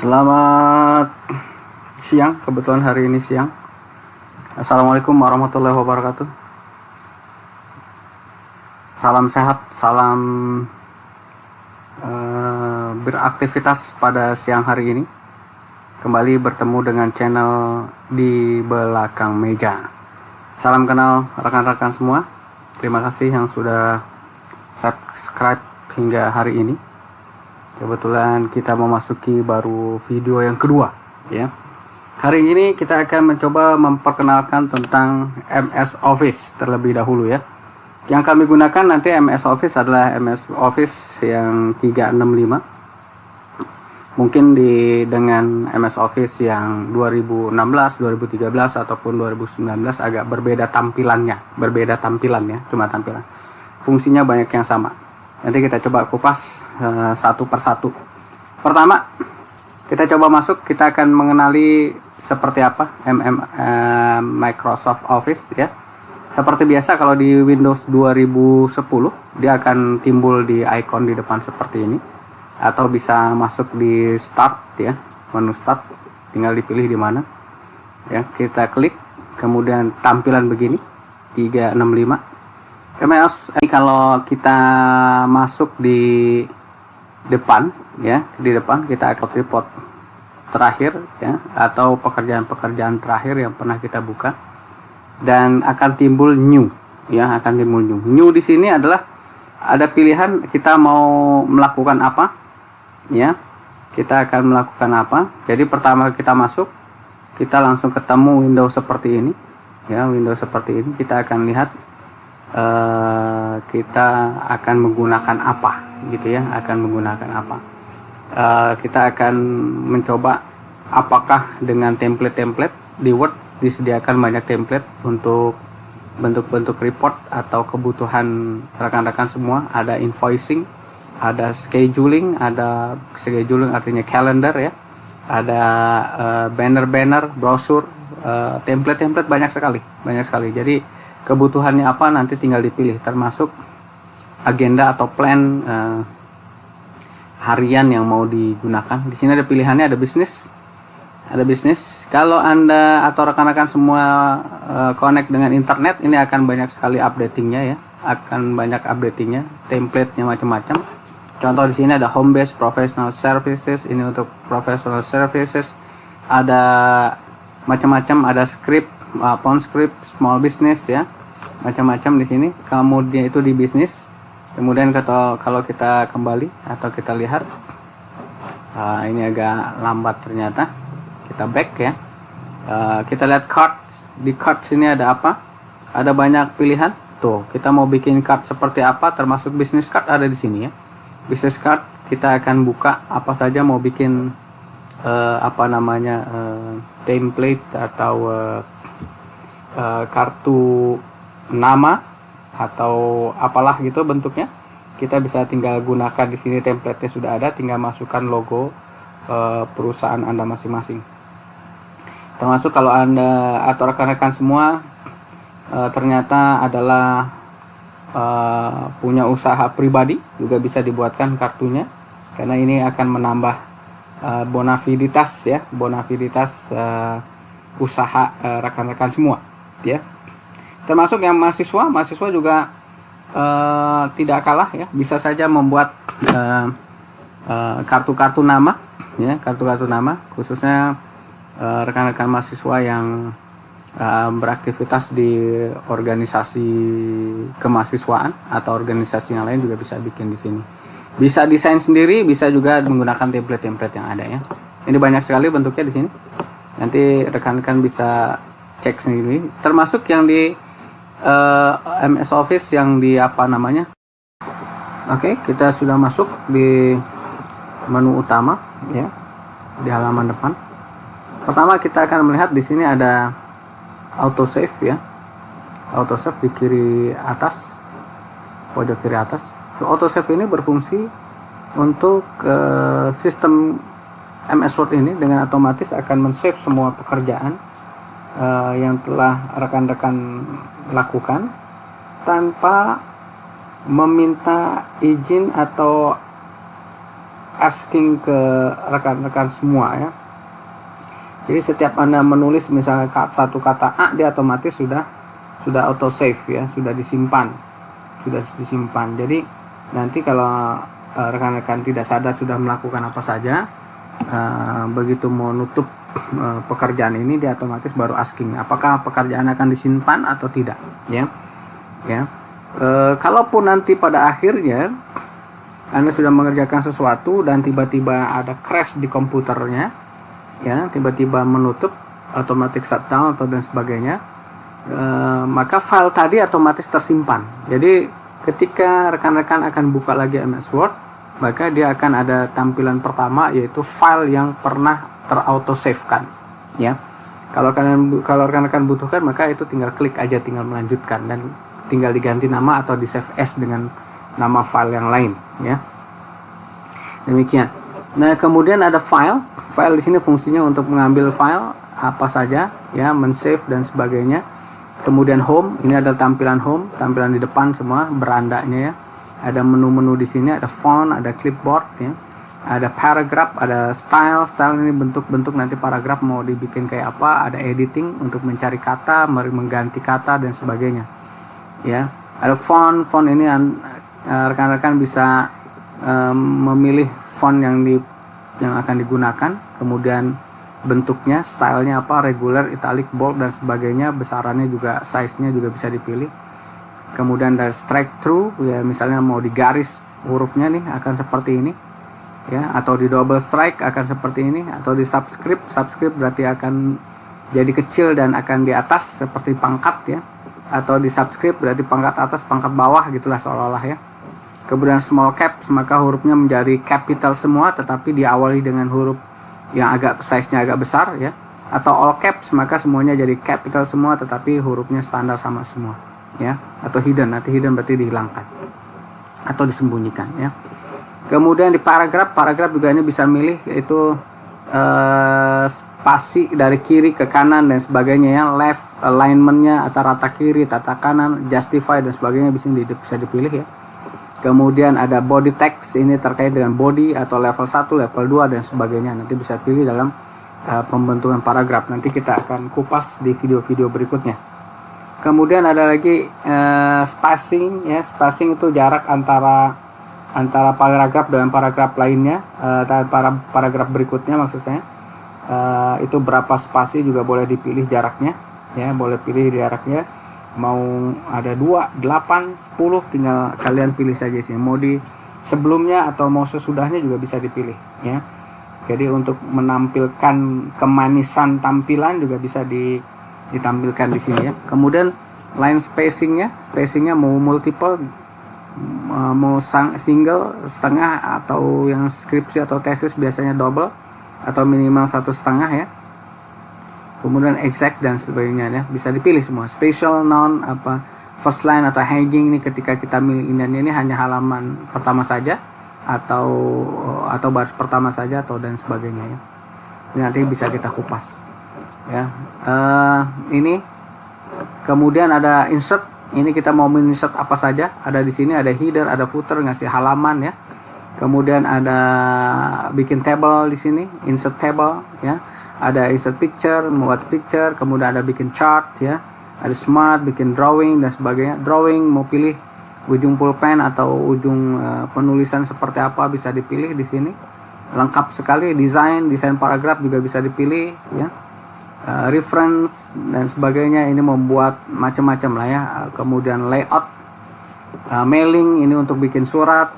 Selamat siang, kebetulan hari ini siang. Assalamualaikum warahmatullahi wabarakatuh. Salam sehat, salam beraktivitas pada siang hari ini. Kembali bertemu dengan channel Di Belakang Meja. Salam kenal rekan-rekan semua. Terima kasih yang sudah subscribe hingga hari ini. Kebetulan kita memasuki baru video yang kedua, ya. Hari ini kita akan mencoba memperkenalkan tentang MS Office terlebih dahulu, ya. Yang kami gunakan nanti MS Office adalah MS Office yang 365. Mungkin dengan MS Office yang 2016, 2013 ataupun 2019 agak berbeda tampilannya, cuma tampilan. Fungsinya banyak yang sama. Nanti kita coba kupas satu persatu. Pertama, kita coba masuk, kita akan mengenali seperti apa Microsoft Office, ya. Seperti biasa kalau di Windows 2010 dia akan timbul di icon di depan seperti ini, atau bisa masuk di Start, ya, menu Start, tinggal dipilih di mana, ya. Kita klik, kemudian tampilan begini 365. Ini kalau kita masuk di depan, ya, di depan kita akan report terakhir, ya, atau pekerjaan-pekerjaan terakhir yang pernah kita buka, dan akan timbul new, ya, akan timbul new. New di sini adalah ada pilihan kita mau melakukan apa, ya. Kita akan melakukan apa. Jadi pertama kita masuk, kita langsung ketemu Windows seperti ini, ya, Windows seperti ini. Kita akan lihat kita akan menggunakan apa, gitu ya, akan menggunakan apa. Kita akan mencoba apakah dengan template di Word disediakan banyak template untuk bentuk-bentuk report atau kebutuhan rekan-rekan semua. Ada invoicing, ada scheduling artinya calendar, ya, ada banner, brosur, template banyak sekali. Jadi kebutuhannya apa nanti tinggal dipilih, termasuk agenda atau plan harian yang mau digunakan. Di sini ada pilihannya, ada bisnis. Kalau Anda atau rekan-rekan semua connect dengan internet, ini akan banyak sekali updatingnya, ya, template-nya macam-macam. Contoh di sini ada home base, professional services, ini untuk professional services, ada macam-macam, ada script, phone script, small business, ya, macam-macam di sini. Kemudian itu di bisnis. Kemudian kalau kita kembali atau kita lihat, ini agak lambat ternyata. Kita back, ya. Kita lihat cards. Di cards ini ada apa? Ada banyak pilihan. Tuh, kita mau bikin card seperti apa, termasuk business card ada di sini, ya. Business card kita akan buka apa saja, mau bikin template atau kartu nama atau apalah gitu bentuknya, kita bisa tinggal gunakan di sini. Template-nya sudah ada, tinggal masukkan logo perusahaan Anda masing-masing. Termasuk kalau Anda atau rekan-rekan semua ternyata adalah punya usaha pribadi, juga bisa dibuatkan kartunya, karena ini akan menambah bonafiditas usaha rekan-rekan semua, ya. Termasuk yang mahasiswa juga tidak kalah, ya, bisa saja membuat kartu-kartu nama, ya, kartu-kartu nama, khususnya rekan-rekan mahasiswa yang beraktivitas di organisasi kemahasiswaan atau organisasi yang lain juga bisa bikin di sini. Bisa desain sendiri, bisa juga menggunakan template-template yang ada, ya. Ini banyak sekali bentuknya di sini. Nanti rekan-rekan bisa cek sendiri, termasuk yang di MS Office yang di apa namanya. Oke, kita sudah masuk di menu utama, ya, di halaman depan. Pertama kita akan melihat di sini ada autosave ya, autosave di kiri atas, pojok kiri atas. Autosave ini berfungsi untuk sistem MS Word ini dengan otomatis akan men-save semua pekerjaan yang telah rekan-rekan lakukan tanpa meminta izin atau asking ke rekan-rekan semua ya. Jadi setiap Anda menulis misalnya satu kata A, dia otomatis sudah autosave ya, sudah disimpan. Jadi nanti kalau rekan-rekan tidak sadar sudah melakukan apa saja, begitu mau nutup pekerjaan ini, dia otomatis baru asking apakah pekerjaan akan disimpan atau tidak ya. Kalaupun nanti pada akhirnya Anda sudah mengerjakan sesuatu dan tiba-tiba ada crash di komputernya ya, tiba-tiba menutup, automatic shutdown atau dan sebagainya, maka file tadi otomatis tersimpan. Jadi ketika rekan-rekan akan buka lagi MS Word, maka dia akan ada tampilan pertama, yaitu file yang pernah terautosavekan ya. Kalau rekan-rekan butuhkan, maka itu tinggal klik aja, tinggal melanjutkan dan tinggal diganti nama atau di save as dengan nama file yang lain ya. Demikian. Nah, kemudian ada file di sini fungsinya untuk mengambil file apa saja ya, men-save dan sebagainya. Kemudian home, ini ada tampilan home, tampilan di depan semua berandanya ya. Ada menu-menu di sini, ada font, ada clipboard ya. Ada paragraph, ada style ini bentuk-bentuk nanti paragraf mau dibikin kayak apa, ada editing untuk mencari kata, mengganti kata dan sebagainya. Ya, ada font ini rekan-rekan bisa memilih font yang akan digunakan, kemudian bentuknya, stylenya apa, regular, italic, bold dan sebagainya, besarannya juga, size-nya juga bisa dipilih. Kemudian ada strike through ya, misalnya mau digaris hurufnya nih akan seperti ini ya, atau di double strike akan seperti ini, atau di subscript berarti akan jadi kecil dan akan di atas seperti pangkat ya, atau di subscript berarti pangkat atas pangkat bawah gitulah seolah-olah ya. Kemudian small caps, maka hurufnya menjadi capital semua tetapi diawali dengan huruf yang agak size-nya agak besar ya, atau all caps maka semuanya jadi capital semua tetapi hurufnya standar sama semua ya, atau hidden, nanti hidden berarti dihilangkan atau disembunyikan ya. Kemudian di paragraf juga ini bisa milih, itu spasi dari kiri ke kanan dan sebagainya ya, left alignmentnya atau rata kiri, tata kanan, justify dan sebagainya bisa dipilih ya. Kemudian ada body text, ini terkait dengan body atau level 1, level 2 dan sebagainya, nanti bisa pilih dalam pembentukan paragraf. Nanti kita akan kupas di video-video berikutnya. Kemudian ada lagi spacing ya, spacing itu jarak antara paragraf dengan paragraf lainnya, paragraf berikutnya maksud saya. Itu berapa spasi juga boleh dipilih jaraknya ya, boleh pilih jaraknya, mau ada 2, 8, 10 tinggal kalian pilih saja sih, mau di sebelumnya atau mau sesudahnya juga bisa dipilih ya. Jadi untuk menampilkan kemanisan tampilan juga bisa ditampilkan di sini ya. Kemudian line spacingnya mau multiple, mau single, setengah, atau yang skripsi atau tesis biasanya double atau minimal 1,5 ya. Kemudian exact dan sebagainya ya, bisa dipilih semua. Special, noun, apa, first line atau heading, ini ketika kita milih ini hanya halaman pertama saja atau baris pertama saja atau dan sebagainya ya. Ini nanti bisa kita kupas ya. Ini kemudian ada insert, ini kita mau insert apa saja, ada di sini, ada header, ada footer, ngasih halaman ya. Kemudian ada bikin table di sini, insert table ya. Ada insert picture, membuat picture, kemudian ada bikin chart ya. Ada smart, bikin drawing dan sebagainya. Drawing mau pilih ujung pulpen atau ujung penulisan seperti apa bisa dipilih di sini. Lengkap sekali. Desain paragraf juga bisa dipilih ya. Reference dan sebagainya, ini membuat macam-macam lah ya. Kemudian layout, mailing, ini untuk bikin surat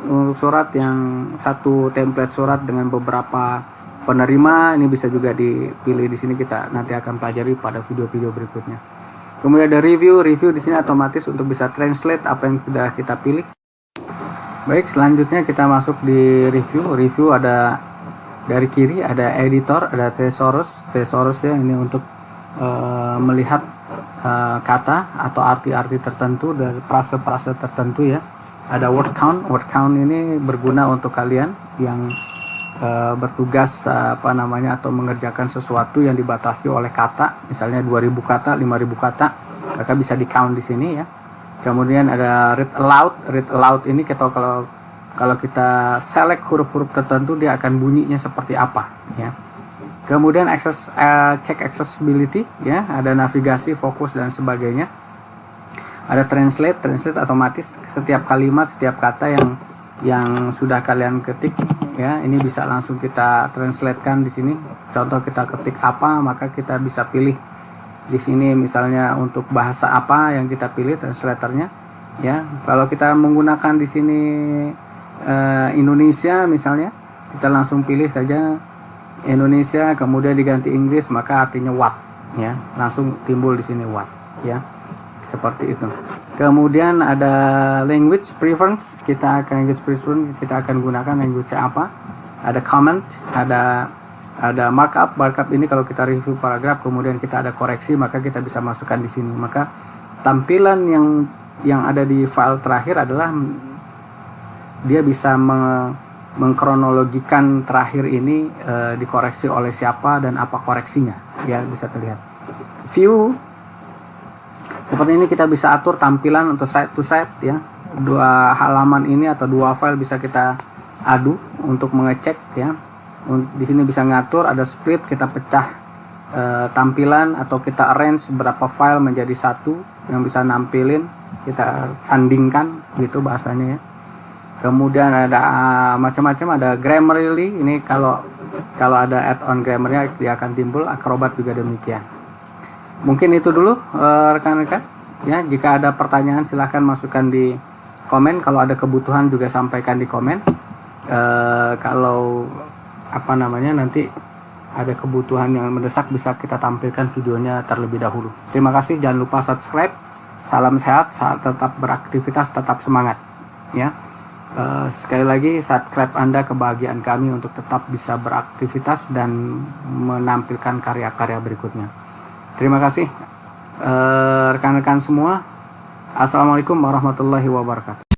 yang satu template surat dengan beberapa penerima, ini bisa juga dipilih di sini, kita nanti akan pelajari pada video-video berikutnya. Kemudian ada review di sini otomatis untuk bisa translate apa yang sudah kita pilih. Baik, selanjutnya kita masuk di review ada Dari kiri ada editor, ada thesaurus ya, ini untuk melihat kata atau arti-arti tertentu dari frase-frase tertentu ya. Ada word count ini berguna untuk kalian yang bertugas atau mengerjakan sesuatu yang dibatasi oleh kata, misalnya 2000 kata, 5000 kata, maka bisa di count di sini ya. Kemudian ada read aloud ini kalau kita select huruf-huruf tertentu, dia akan bunyinya seperti apa ya. Kemudian check accessibility ya, ada navigasi, fokus dan sebagainya. Ada translate otomatis setiap kalimat, setiap kata yang sudah kalian ketik ya, ini bisa langsung kita translatekan di sini. Contoh kita ketik apa, maka kita bisa pilih di sini misalnya untuk bahasa apa yang kita pilih translatornya ya. Kalau kita menggunakan di sini Indonesia misalnya, kita langsung pilih saja Indonesia, kemudian diganti Inggris, maka artinya what ya, langsung timbul di sini what ya, seperti itu. Kemudian ada language preference, kita akan gunakan language apa. Ada comment, ada markup ini kalau kita review paragraf kemudian kita ada koreksi, maka kita bisa masukkan di sini. Maka tampilan yang ada di file terakhir adalah dia bisa mengkronologikan terakhir ini dikoreksi oleh siapa dan apa koreksinya ya, bisa terlihat. View seperti ini, kita bisa atur tampilan untuk side to side ya. Dua halaman ini atau dua file bisa kita adu untuk mengecek ya. Di sini bisa ngatur, ada split, kita pecah tampilan atau kita arrange berapa file menjadi satu yang bisa nampilin, kita sandingkan gitu bahasanya ya. Kemudian ada macam-macam, ada Grammarly ini kalau ada add-on Grammarnya dia akan timbul. Acrobat juga demikian. Mungkin itu dulu rekan-rekan ya. Jika ada pertanyaan silahkan masukkan di komen, kalau ada kebutuhan juga sampaikan di komen. Kalau nanti ada kebutuhan yang mendesak bisa kita tampilkan videonya terlebih dahulu. Terima kasih, jangan lupa subscribe. Salam sehat, tetap beraktivitas, tetap semangat ya. Sekali lagi, subscribe Anda kebahagiaan kami untuk tetap bisa beraktivitas dan menampilkan karya-karya berikutnya. Terima kasih rekan-rekan semua. Assalamualaikum warahmatullahi wabarakatuh.